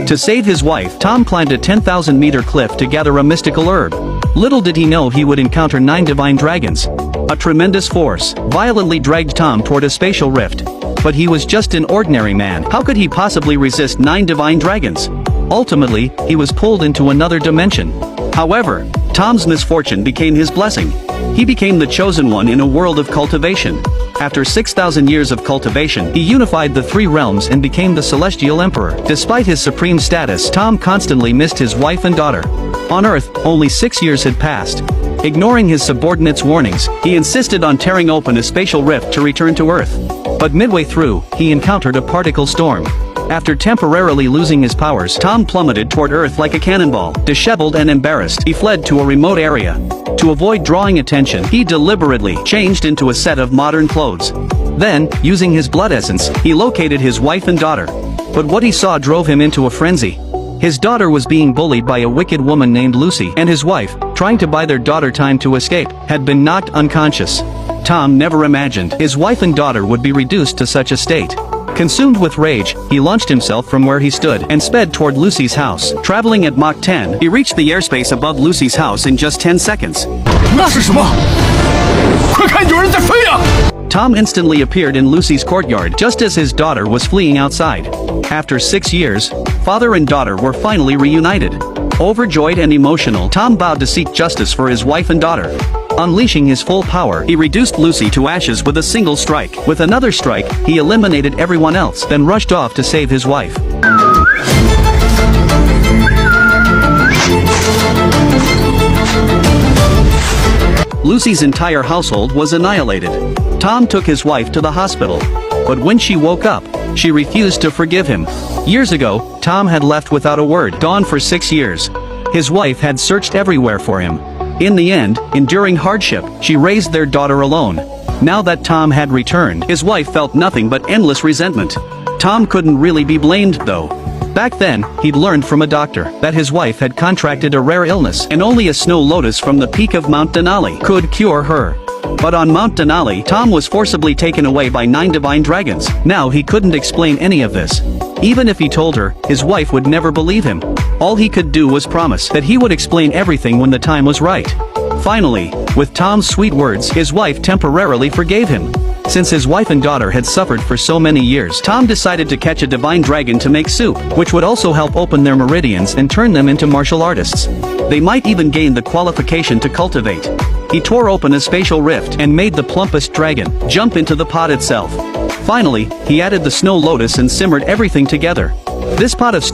To save his wife, Tom climbed a 10,000-meter cliff to gather a mystical herb. Little did he know he would encounter 9 divine dragons. A tremendous force violently dragged Tom toward a spatial rift. But he was just an ordinary man. How could he possibly resist 9 divine dragons? Ultimately, he was pulled into another dimension. However, Tom's misfortune became his blessing. He became the chosen one in a world of cultivation. After 6,000 years of cultivation, he unified the 3 realms and became the Celestial Emperor. Despite his supreme status, Tom constantly missed his wife and daughter. On Earth, only 6 years had passed. Ignoring his subordinates' warnings, he insisted on tearing open a spatial rift to return to Earth. But midway through, he encountered a particle storm. After temporarily losing his powers, Tom plummeted toward Earth like a cannonball. Disheveled and embarrassed, he fled to a remote area. To avoid drawing attention, he deliberately changed into a set of modern clothes. Then, using his blood essence, he located his wife and daughter. But what he saw drove him into a frenzy. His daughter was being bullied by a wicked woman named Lucy, and his wife, trying to buy their daughter time to escape, had been knocked unconscious. Tom never imagined his wife and daughter would be reduced to such a state. Consumed with rage, he launched himself from where he stood and sped toward Lucy's house. Traveling at Mach 10, he reached the airspace above Lucy's house in just 10 seconds. 那是什么？快看，有人在飞啊！ Tom instantly appeared in Lucy's courtyard just as his daughter was fleeing outside. After 6 years, father and daughter were finally reunited. Overjoyed and emotional, Tom vowed to seek justice for his wife and daughter. Unleashing his full power, he reduced Lucy to ashes with a single strike. With another strike, he eliminated everyone else, then rushed off to save his wife. Lucy's entire household was annihilated. Tom took his wife to the hospital. But when she woke up, she refused to forgive him. Years ago, Tom had left without a word, gone for 6 years. His wife had searched everywhere for him. In the end, enduring hardship, she raised their daughter alone. Now that Tom had returned, his wife felt nothing but endless resentment. Tom couldn't really be blamed, though. Back then, he'd learned from a doctor that his wife had contracted a rare illness, and only a snow lotus from the peak of Mount Denali could cure her. But on Mount Denali, Tom was forcibly taken away by 9 divine dragons. Now he couldn't explain any of this. Even if he told her, his wife would never believe him. All he could do was promise that he would explain everything when the time was right. Finally, with Tom's sweet words, his wife temporarily forgave him. Since his wife and daughter had suffered for so many years, Tom decided to catch a divine dragon to make soup, which would also help open their meridians and turn them into martial artists. They might even gain the qualification to cultivate. He tore open a spatial rift and made the plumpest dragon jump into the pot itself. Finally, he added the snow lotus and simmered everything together. This pot of stew